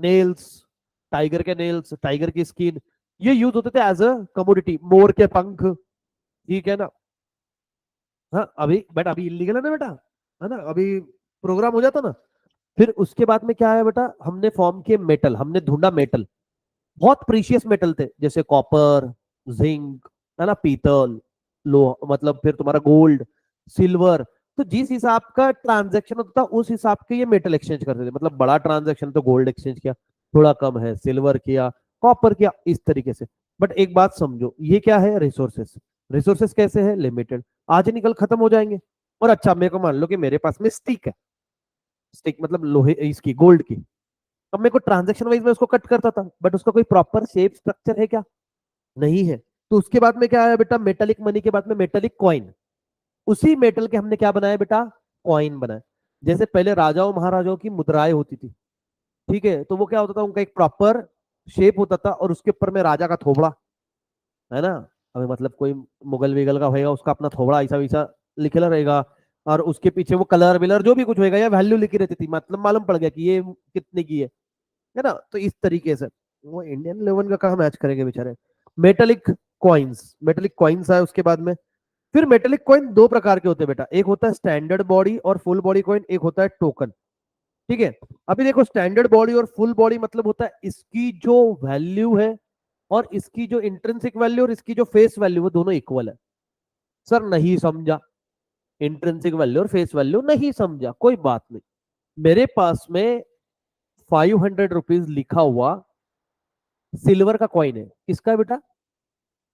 नेल्स, टाइगर के नेल्स, टाइगर की स्किन, ये यूज होते थे एज अ कमोडिटी। मोर के पंख, ठीक है ना। हाँ अभी बेटा, अभी इलीगल है ना बेटा, है ना, अभी प्रोग्राम हो जाता ना। फिर उसके बाद में क्या है बेटा, हमने फॉर्म किए मेटल, हमने ढूंढा मेटल, बहुत प्रीशियस मेटल थे, जैसे कॉपर, जिंक, है ना, पीतल, लो मतलब फिर तुम्हारा गोल्ड, सिल्वर। तो जिस हिसाब का ट्रांजैक्शन होता था उस हिसाब के ये मेटल एक्सचेंज करते थे, मतलब बड़ा ट्रांजैक्शन तो गोल्ड एक्सचेंज किया, थोड़ा कम है सिल्वर किया, कॉपर किया, इस तरीके से। बट एक बात समझो, ये क्या है, रिसोर्सेस। रिसोर्सेस कैसे है, लिमिटेड, आज निकल खत्म हो जाएंगे। और अच्छा मेरे को मान लो कि मेरे पास में स्टिक है, स्टिक मतलब लोहे इसकी, गोल्ड की। अब मेरे को ट्रांजेक्शन वाइज में उसको कट करता था, बट उसका कोई प्रॉपर शेप स्ट्रक्चर है क्या, नहीं है। तो उसके बाद में क्या है बेटा, मेटेलिक मनी के बाद में मेटेलिक कॉइन। उसी मेटल के हमने क्या बनाया बेटा, कॉइन बनाया। जैसे पहले राजाओं महाराजाओं की मुद्राएं होती थी, ठीक है, तो वो क्या होता था, उनका एक प्रॉपर शेप होता था, और उसके ऊपर में राजा का थोबड़ा, है ना। अभी मतलब कोई मुगल विगल का होएगा, उसका अपना थोबड़ा ऐसा वैसा लिखेला रहेगा। और उसके पीछे वो कलर विलर जो भी कुछ होएगा या वैल्यू लिखी रहती थी, मतलब मालूम पड़ गया कि ये कितने की है ना। तो इस तरीके से वो इंडियन लेवन का कहाँ मैच करेंगे बेचारे। मेटेलिक कॉइन्स है उसके बाद में। फिर मेटेलिक कॉइन दो प्रकार के होते हैं बेटा, एक होता है स्टैंडर्ड बॉडी और फुल बॉडी कॉइन, एक होता है टोकन। ठीक है। अभी देखो स्टैंडर्ड बॉडी और फुल बॉडी मतलब होता है इसकी जो वैल्यू है और इसकी जो इंट्रिंसिक वैल्यू और इसकी जो फेस वैल्यू वो दोनों इक्वल है। सर नहीं समझा, इंट्रिंसिक वैल्यू और फेस वैल्यू नहीं समझा, कोई बात नहीं। मेरे पास में 500 रुपीज लिखा हुआ सिल्वर का कॉइन है, किसका है बेटा?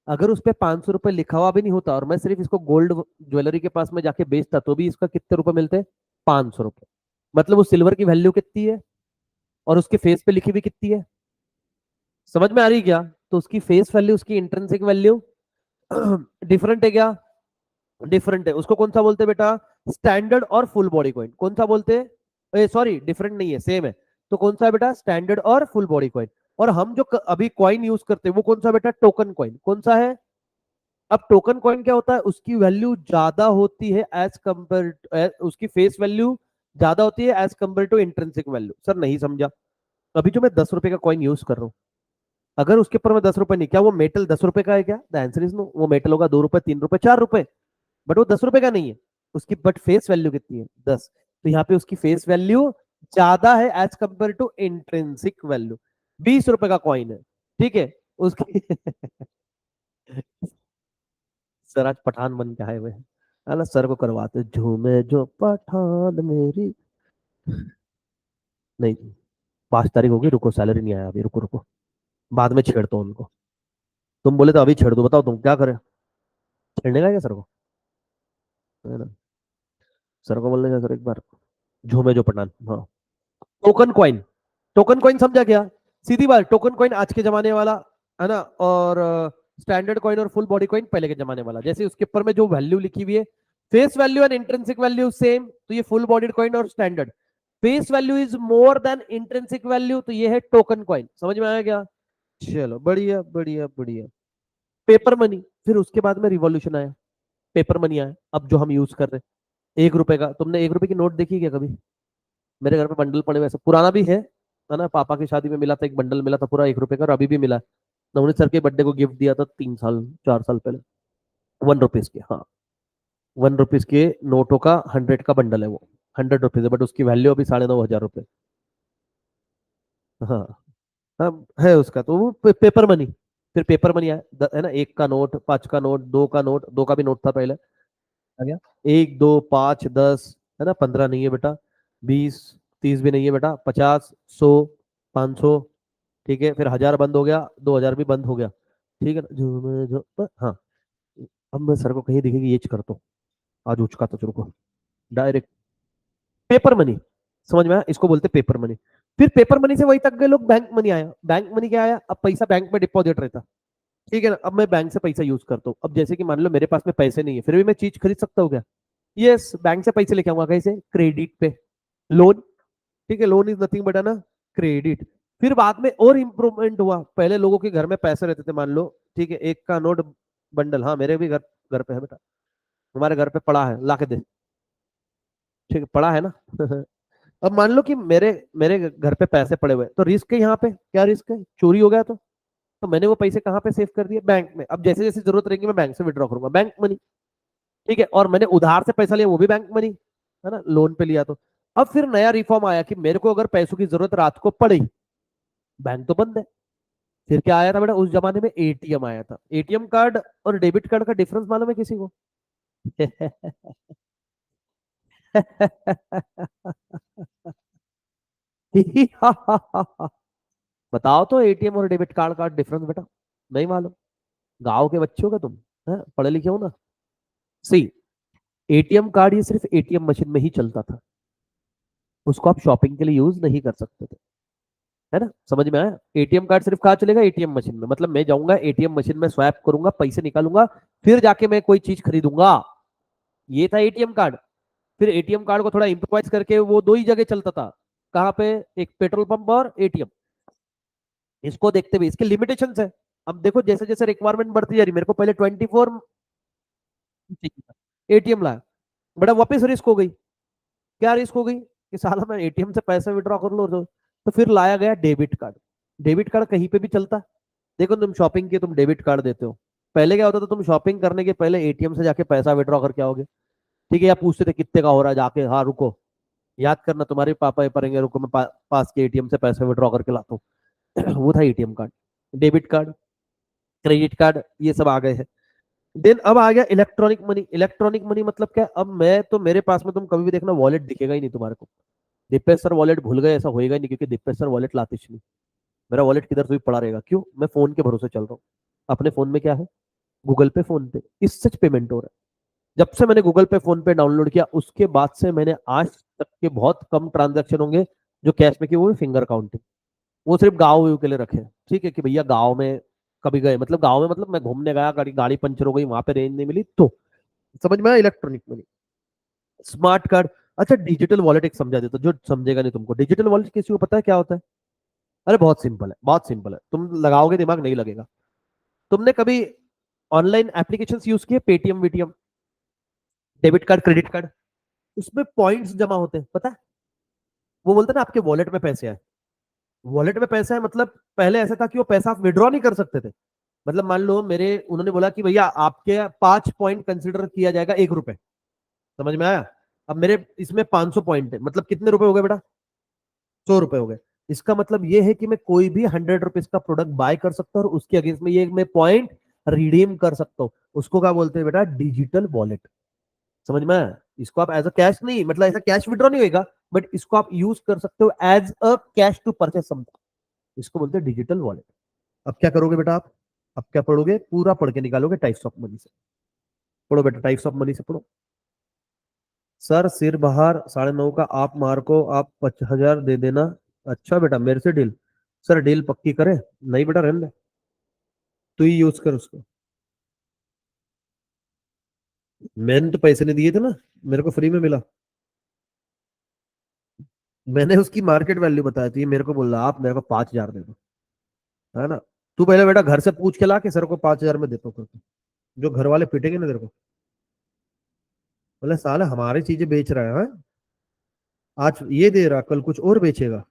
अगर उस पर 500 रुपए लिखा हुआ भी नहीं होता और मैं सिर्फ इसको गोल्ड ज्वेलरी के पास में जाके बेचता तो भी इसका कितने रुपए मिलते? 500 रुपए। मतलब उस सिल्वर की वैल्यू कितनी है और उसके फेस पे लिखी हुई कितनी है? समझ में आ रही क्या? तो उसकी फेस वैल्यू, उसकी इंट्रिंसिक वैल्यू डिफरेंट है क्या? डिफरेंट है। उसको कौन सा बोलते हैं बेटा? स्टैंडर्ड और फुल बॉडी कॉइन। कौन सा बोलते हैं? सॉरी, डिफरेंट नहीं है, सेम है। तो कौन सा है बेटा? स्टैंडर्ड और फुल बॉडी कॉइन। और हम जो अभी कॉइन यूज करते हैं वो कौन सा बेटा? Token coin. कौन सा है? अब टोकन कॉइन क्या होता है? उसकी वैल्यू ज्यादा होती है एज कंपेयर, उसकी फेस वैल्यू ज्यादा होती है as compare to intrinsic value. Sir नहीं समझा। अभी जो मैं 10 रुपए का कॉइन यूज कर रहा हूँ, अगर उसके ऊपर मैं 10 रुपए नहीं, क्या वो मेटल 10 रुपए का है क्या? The answer is no. वो मेटल होगा 2 रुपए, 3 रुपए, 4 रुपए, बट वो 10 रुपए का नहीं है। उसकी बट फेस वैल्यू कितनी है? 10। तो यहाँ पे उसकी फेस वैल्यू ज्यादा है as compare to intrinsic value. 20 रुपए का कॉइन है, ठीक है, उसकी सर आज पठान बन के आए हुए हैं। अल्लाह सर को करवाते झूमे जो पठान मेरी। नहीं, 5 तारीख होगी, रुको, सैलरी नहीं आया अभी, रुको रुको, बाद में छेड़ता हूँ उनको। तुम बोले तो अभी छेड़ दो, बताओ तुम क्या करें? छेड़ने का है क्या सर को? है ना, सर को बोलने का सर एक बार, झूमे जो पठान, हाँ। टोकन कॉइन, टोकन कॉइन समझा क्या? सीधी बात, टोकन कॉइन आज के जमाने वाला है ना, और स्टैंडर्ड कॉइन और फुल बॉडी कॉइन पहले के जमाने वाला। जैसे उसके ऊपर में जो वैल्यू लिखी हुई है, face value and intrinsic value same, तो ये फुल बॉडी कॉइन और standard. Face value is more than intrinsic value, तो ये है टोकन कॉइन। समझ में आया क्या? चलो बढ़िया बढ़िया बढ़िया। पेपर मनी, फिर उसके बाद में रिवॉल्यूशन आया, पेपर मनी आया, अब जो हम यूज कर रहे हैं। 1 रुपए का, तुमने 1 रुपए की नोट देखी क्या कभी? मेरे घर पे बंडल पड़े हुए, ऐसा पुराना भी है ना, पापा की शादी में मिला था, एक बंडल मिला था पूरा 1 रुपए का, और अभी भी मिला है। नवनीत सर के बर्थडे को गिफ्ट दिया था 3 साल 4 साल पहले। 1 रुपीज के, हाँ, 1 रुपीज के नोटों का 100 का बंडल है वो। 100 रुपीज है, बट उसकी वैल्यू अभी 9,500 रुपए। हाँ हाँ, है उसका तो वो पेपर मनी। फिर पेपर मनी आया, है ना, 1 का नोट, 5 का नोट, 2 का नोट, 2 का भी नोट था पहले, आ गया। 1, 2, 5, 10, है ना, 15 नहीं है बेटा, 20, 30 भी नहीं है बेटा, 50, 100, 500, ठीक है, फिर 1000 बंद हो गया, 2000 भी बंद हो गया, ठीक है ना, हाँ। अब मैं सर को कहीं दिखेगी ये कर तो आज उचका तो को डायरेक्ट पेपर मनी। समझ में आया, इसको बोलते पेपर मनी। फिर पेपर मनी से वही तक गए लोग, बैंक मनी आया। बैंक मनी क्या आया? अब पैसा बैंक में डिपॉजिट रहता, ठीक है ना। अब मैं बैंक से पैसा यूज करता हूँ, अब जैसे कि मान लो मेरे पास में पैसे नहीं है, फिर भी मैं चीज खरीद सकता हूँ क्या? यस, बैंक से पैसे लेके आऊंगा, कैसे? क्रेडिट पे, लोन। ठीक है, लोन इज नथिंग बट है ना, क्रेडिट। फिर बाद में और इंप्रूवमेंट हुआ, पहले लोगों के घर में पैसे रहते थे, मान लो, ठीक है, 1 का नोट बंडल, हाँ मेरे भी घर घर पे है बेटा, हमारे घर पे पड़ा है, ला के दे, ठीक है, पड़ा है ना अब मान लो कि मेरे मेरे घर पे पैसे पड़े हुए हैं, तो रिस्क है यहाँ पे, क्या रिस्क है? चोरी हो गया तो मैंने वो पैसे कहाँ पे सेव कर दिए? बैंक में। अब जैसे जैसे जरूरत रहेगी मैं बैंक से विड्रॉ करूंगा, बैंक मनी, ठीक है। और मैंने उधार से पैसा लिया, वो भी बैंक मनी, है ना, लोन पे लिया तो। अब फिर नया रिफॉर्म आया कि मेरे को अगर पैसों की जरूरत रात को पड़ी, बैंक तो बंद है, फिर क्या आया था बेटा? उस जमाने में एटीएम आया था। एटीएम कार्ड और डेबिट कार्ड का डिफरेंस मालूम है किसी को? बताओ तो, एटीएम और डेबिट कार्ड का डिफरेंस बेटा, नहीं मालूम? गांव के बच्चे हो क्या तुम? पढ़े लिखे हो ना। सी, एटीएम कार्ड ये सिर्फ एटीएम मशीन में ही चलता था, उसको आप शॉपिंग के लिए यूज नहीं कर सकते थे, है ना, समझ में आया? एटीएम कार्ड सिर्फ कहाँ चलेगा? एटीएम मशीन में। मतलब मैं जाऊंगा एटीएम मशीन में, स्वैप करूंगा, पैसे निकालूंगा, फिर जाके मैं कोई चीज खरीदूंगा, ये था एटीएम कार्ड। फिर एटीएम कार्ड को थोड़ा इम्प्रोवाइज करके वो दो ही जगह चलता था, कहाँ पे? एक पेट्रोल पंप और एटीएम। इसको देखते हुए इसके लिमिटेशन है। अब देखो जैसे जैसे रिक्वायरमेंट बढ़ती जा रही, मेरे को पहले 24 चाहिए था, एटीएम लाया, बेटा वापस रिस्क हो गई। क्या रिस्क हो गई कि साला मैं एटीएम से पैसे विड्रॉ कर लूँ तो फिर लाया गया डेबिट कार्ड। डेबिट कार्ड कहीं पे भी चलता है। देखो तुम शॉपिंग की तुम डेबिट कार्ड देते हो। पहले क्या होता था, तुम शॉपिंग करने के पहले एटीएम से जाके पैसा विड्रॉ करके आओगे। ठीक है, या पूछते थे कितने का हो रहा है, जाके हाँ रुको, याद करना तुम्हारे पापा ये पढ़ेंगे, रुको मैं पास के एटीएम से पैसे विड्रॉ करके लाता हूँ। वो था ATM card. Debit card, credit card, ये सब आ गए हैं। देन अब आ गया इलेक्ट्रॉनिक मनी। इलेक्ट्रॉनिक मनी मतलब क्या, अब मैं तो मेरे पास में तुम कभी भी देखना वॉलेट दिखेगा ही नहीं तुम्हारे को। दीपेश सर वॉलेट भूल गए ऐसा होएगा ही नहीं, क्योंकि दीपेश सर वॉलेट लाते ही नहीं। मेरा वॉलेट किधर से भी पड़ा रहेगा, क्यों, मैं फोन के भरोसे चल रहा हूँ। अपने फोन में क्या है, गूगल पे, फोन पे, इससे पेमेंट हो रहा है। जब से मैंने गूगल पे फोन पे डाउनलोड किया उसके बाद से मैंने आज तक के बहुत कम ट्रांजैक्शन होंगे जो कैश में किए, वो फिंगर काउंटिंग। वो सिर्फ गाँव व्यू के लिए रखे हैं, ठीक है, कि भैया गाँव में कभी गए, मतलब गाँव में, मतलब मैं घूमने गया, गाड़ी गाड़ी पंचर हो गई, वहां पे रेंज नहीं मिली तो। समझ में आया इलेक्ट्रॉनिक मनी। Smart card. अच्छा डिजिटल वॉलेट एक समझा देता, जो समझेगा नहीं तुमको, डिजिटल वॉलेट किसी को पता है क्या होता है? अरे बहुत सिंपल है, बहुत सिंपल है, तुम लगाओगे दिमाग नहीं लगेगा। तुमने कभी ऑनलाइन एप्लीकेशन यूज किए, Paytm VTM, debit card, credit card, उसमें पॉइंट्स जमा होते हैं, पता है? वो बोलते हैं ना आपके वॉलेट में पैसे आए। वॉलेट में पैसा है मतलब पहले ऐसा था कि वो पैसा आप विड्रॉ नहीं कर सकते थे। मतलब मान लो मेरे, उन्होंने बोला कि भैया आपके 5 पॉइंट कंसिडर किया जाएगा 1 रुपए। समझ में आया? अब मेरे इसमें 500 पॉइंट है, मतलब कितने रुपए हो गए बेटा? 100 रुपए हो गए। इसका मतलब ये है कि मैं कोई भी 100 रुपीज का प्रोडक्ट बाय कर सकता हूँ और उसके अगेंस्ट में ये मैं पॉइंट रिडीम कर सकता हूँ। उसको क्या बोलते हैं बेटा? Digital wallet. समझ में आया? इसको आप एज अ कैश नहीं, मतलब ऐसा कैश विड्रॉ नहीं होगा, बट इसको आप यूज कर सकते हो as a cash to purchase something. इसको बोलते हैं डिजिटल वॉलेट। अब क्या करोगे बेटा आप? अब क्या पढ़ोगे, पूरा पढ़ के निकालोगे टाइप्स ऑफ मनी से। पढ़ो बेटा, टाइप्स ऑफ मनी से पढ़ो। सर सिर बाहर 9:30 का आप मार को आप 5000 दे देना। अच्छा बेटा, मेरे से डील? सर डील पक्की करे? नहीं बेटा रहने दे, तू ही यूज कर उसको। मैंने तो पैसे नहीं दिए थे ना, मेरे को फ्री में मिला। मैंने उसकी मार्केट वैल्यू बताई थी, मेरे को बोल रहा आप मेरे को 5000 दे दो, है ना? तू पहले बेटा घर से पूछ के ला के सर को 5000 में देता हूँ करके, जो घर वाले पिटेंगे ना तेरे को। बोले साले हमारी चीजें बेच रहा है, हाँ? आज ये दे रहा, कल कुछ और बेचेगा।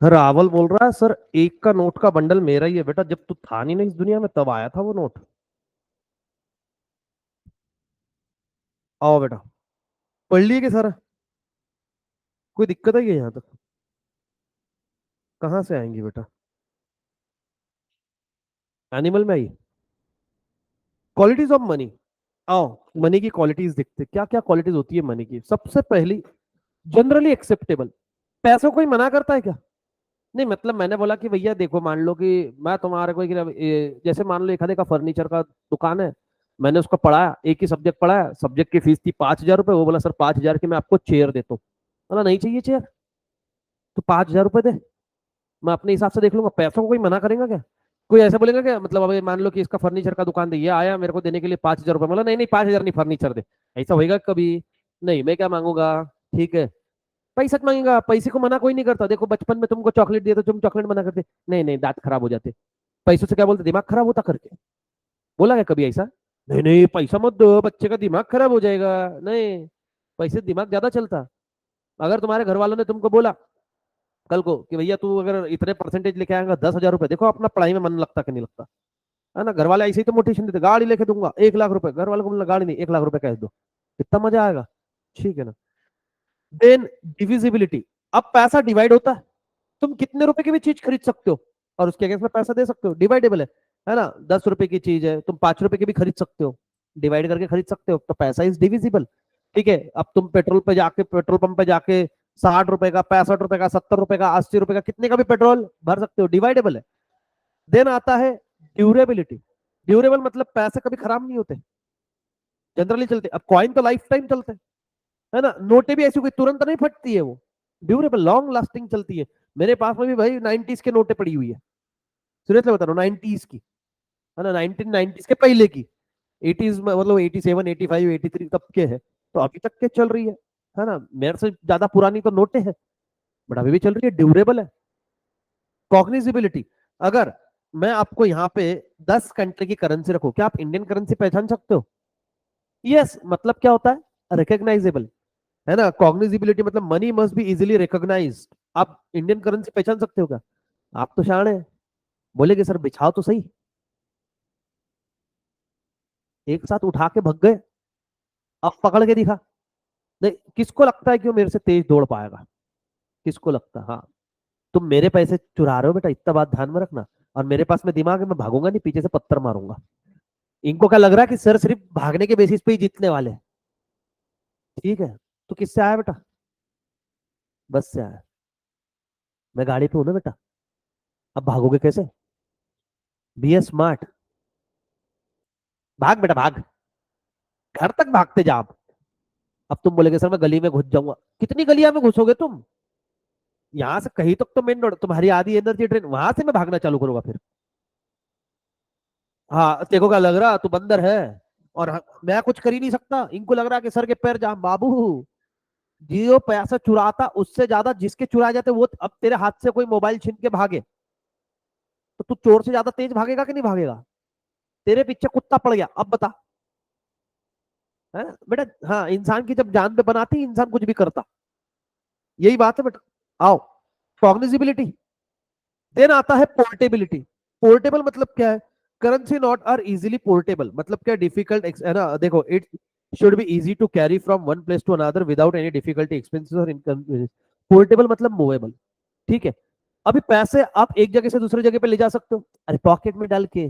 रावल बोल रहा है सर, एक का नोट का बंडल मेरा ही है बेटा, जब तू था नहीं ना इस दुनिया में तब आया था वो नोट। आओ बेटा, पढ़ लिए कि सर? कोई दिक्कत है क्या यहाँ तक? कहाँ से आएंगी बेटा? एनिमल में आई। Qualities of money. आओ, मनी की क्वालिटीज देखते, क्या क्या क्वालिटीज होती है मनी की। सबसे पहली, जनरली एक्सेप्टेबल। पैसों को ही मना करता है क्या? नहीं, मतलब मैंने बोला कि भैया देखो, मान लो कि मैं तुम्हारे कोई जैसे मान लो एक आधे का फर्नीचर का दुकान है, मैंने उसको पढ़ाया, एक ही सब्जेक्ट पढ़ाया, सब्जेक्ट की फीस थी 5,000 रुपए, वो बोला सर 5,000 की मैं आपको चेयर देता हूँ। बोला नहीं चाहिए चेयर, तो 5,000 रुपए दे, मैं अपने हिसाब से देख लूंगा। पैसों को कोई मना करेगा क्या? कोई ऐसा बोलेगा क्या? मतलब अभी मान लो कि इसका फर्नीचर का दुकान दे, ये आया मेरे को देने के लिए 5,000 रुपए, बोला नहीं नहीं 5,000 नहीं, फर्नीचर दे। ऐसा होएगा कभी? नहीं, मैं क्या मांगूंगा? ठीक है, पैसा मांगेगा, पैसे को मना कोई नहीं करता। देखो बचपन में तुमको चॉकलेट दिया तो तुम चॉकलेट मना करते, नहीं नहीं दांत खराब हो जाते। पैसों से क्या बोलते, दिमाग खराब होता करके? बोला क्या कभी ऐसा? नहीं नहीं पैसा मत दो, बच्चे का दिमाग खराब हो जाएगा। नहीं, पैसे से दिमाग ज्यादा चलता। अगर तुम्हारे घर वालों ने तुमको बोला कल को कि भैया तू अगर इतने परसेंटेज लेके आएगा 10,000 रुपए, देखो अपना पढ़ाई में मन लगता कि नहीं लगता है ना। घर वाले ऐसे ही तो मोटिवेशन देते, गाड़ी लेके दूंगा 1 लाख रुपए, घर वाले को बोला गाड़ी नहीं 1 लाख रुपए कैश दो, कितना मजा आएगा। ठीक है ना। देन डिविजिबिलिटी, अब पैसा डिवाइड होता है, तुम कितने रुपए की भी चीज खरीद सकते हो और उसके अगेंस्ट में पैसा दे सकते हो, डिवाइडेबल है ना। 10 रुपए की चीज है, तुम 5 रुपए की भी खरीद सकते हो, डिवाइड करके खरीद सकते हो, तो पैसा इज डिविजिबल। ठीक है, अब तुम पेट्रोल पे जाके, पेट्रोल पंप पे जाके 60 रुपए का, 65 रुपए का, 70 रुपए का, 80 रुपए का, कितने का भी पेट्रोल भर सकते हो, डिवाइडेबल है। देन आता है ड्यूरेबिलिटी। ड्यूरेबल मतलब पैसे कभी खराब नहीं होते, जनरली चलते। अब कॉइन तो लाइफ टाइम चलते हैं, है ना। नोटें भी ऐसी कोई तुरंत नहीं फटती है, वो ड्यूरेबल लॉन्ग लास्टिंग चलती है। मेरे पास में भी भाई 90s के नोटें पड़ी हुई है, सीरियसली बता रहा हूँ, 90s की, है ना, 1990s के पहले की। 80s में मतलब 87, 85, 83 तब के है, तो अभी तक के चल रही है ना। मेरे से ज्यादा पुरानी तो नोटें हैं, बट अभी भी चल रही है, ड्यूरेबल है। कॉग्निजिबिलिटी, अगर मैं आपको यहाँ पे 10 कंट्री की करेंसी रखूं, क्या आप इंडियन करेंसी पहचान सकते हो? यस, मतलब क्या होता है, रिकॉग्नाइजेबल, है ना। कॉग्निजिबिलिटी मतलब money must be easily recognized. आप इंडियन करेंसी पहचान सकते हो क्या? आप तो शान है, बोलेगे सर बिछाओ तो सही। एक साथ उठा के भग गए, अब पकड़ के दिखा। नहीं, किसको लगता है कि वो मेरे से तेज दौड़ पाएगा? किसको लगता है? हाँ, तुम मेरे पैसे चुरा रहे हो बेटा, इतना बात ध्यान में रखना। और मेरे पास में दिमाग है, मैं भागूंगा नहीं, पीछे से पत्थर मारूंगा। इनको क्या लग रहा है कि सर सिर्फ भागने के बेसिस पे ही जीतने वाले हैं। ठीक है, तो किससे आया बेटा? बस से आया। मैं गाड़ी पे हूं ना बेटा, अब भागोगे कैसे? बी ए स्मार्ट, भाग बेटा भाग, घर तक भागते जा आप। अब तुम बोलेगे सर मैं गली में घुस जाऊंगा, कितनी गलियां में घुसोगे तुम? यहां से कहीं तक तो मेन रोड, तुम्हारी आधी एनर्जी ड्रेन, वहां से मैं भागना चालू करूंगा फिर। हाँ, तेको क्या लग रहा तू बंदर है और मैं कुछ कर ही नहीं सकता? इनको लग रहा कि सर के पैर जाम बाबू, जियो पैसा चुराता उससे ज्यादा जिसके चुराए जाते वो, अब तेरे हाथ से कोई मोबाइल छीन के भागे तो तू चोर से ज्यादा तेज भागेगा कि नहीं भागेगा? तेरे पीछे कुत्ता पड़ गया, अब बता। है बेटा, हाँ, इंसान की जब जान पे बनाती इंसान कुछ भी करता, यही बात है बेटा। आओ, कॉग्निजिबिलिटी। देन आता है पोर्टेबिलिटी। पोर्टेबल मतलब क्या है? Currency note are easily portable, मतलब क्या, डिफिकल्ट है ना। देखो, it should be easy to carry from one place to another without any difficulty, expenses और इनकम। पोर्टेबल मतलब मूवेबल। ठीक है, अभी पैसे आप एक जगह से दूसरी जगह पे ले जा सकते हो, अरे पॉकेट में डाल के।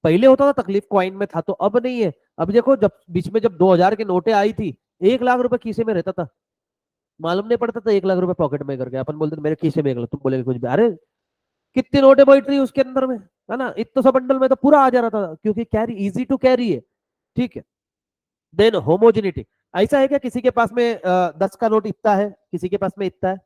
पहले होता था तकलीफ, कॉइन में था, तो अब नहीं है। अब देखो, जब बीच में जब 2,000 की नोटें आई थी, 1 लाख रुपए खीसे में रहता था, मालूम नहीं पड़ता था 1 लाख रुपए पॉकेट में करके। अपन बोलते थे मेरे खीसे में 1 लाख, तुम बोलेगे कुछ भी, अरे कितनी नोटें बैठ रही उसके अंदर में, है ना। इतना सा बंडल में तो पूरा आ जा रहा था, क्योंकि कैरी इजी टू कैरी है। ठीक है, देन होमोजिनिटी। ऐसा है क्या किसी के पास में 10 का नोट इतना है, किसी के पास में इतना है?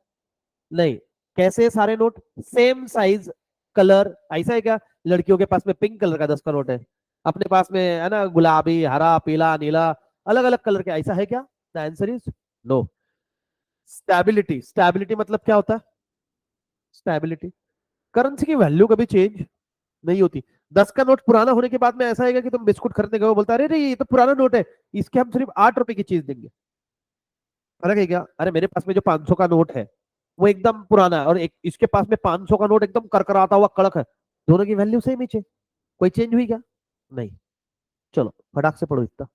नहीं। कैसे सारे नोट सेम साइज, कलर, ऐसा है क्या? लड़कियों के पास में पिंक कलर का 10 का नोट है, अपने पास में है ना गुलाबी, हरा, पीला, नीला, अलग अलग कलर के, ऐसा है क्या? The answer is no. Stability. Stability मतलब क्या होता है? स्टेबिलिटी, करेंसी की वैल्यू कभी चेंज नहीं होती। 10 का नोट पुराना होने के बाद में ऐसा है कि तुम बिस्कुट खरीदने गए, बोलता अरे ये तो पुराना नोट है, इसके हम सिर्फ 8 रुपए की चीज देंगे। फर्क है क्या? अरे मेरे पास में जो 500 का नोट है, वो एकदम पुराना है, और एक इसके पास में 500 का नोट एकदम करकराता हुआ कड़क है, दोनों की वैल्यू सेम ही, कोई चेंज हुई क्या? नहीं। चलो फटाक से पढ़ो इतना।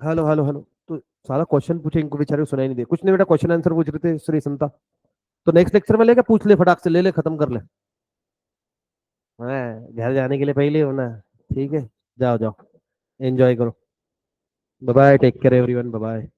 हेलो हेलो हेलो, तो सारा क्वेश्चन पूछे, इनको बेचारे को सुनाई नहीं दे कुछ। नहीं बेटा, क्वेश्चन आंसर पूछ रहे थे श्री संता, तो नेक्स्ट लेक्चर में लेके पूछ ले, फटाक से ले ले, खत्म कर ले। हाँ, घर जाने के लिए पहले होना। ठीक है, जाओ जाओ, एंजॉय करो। Bye bye, take care everyone, bye bye.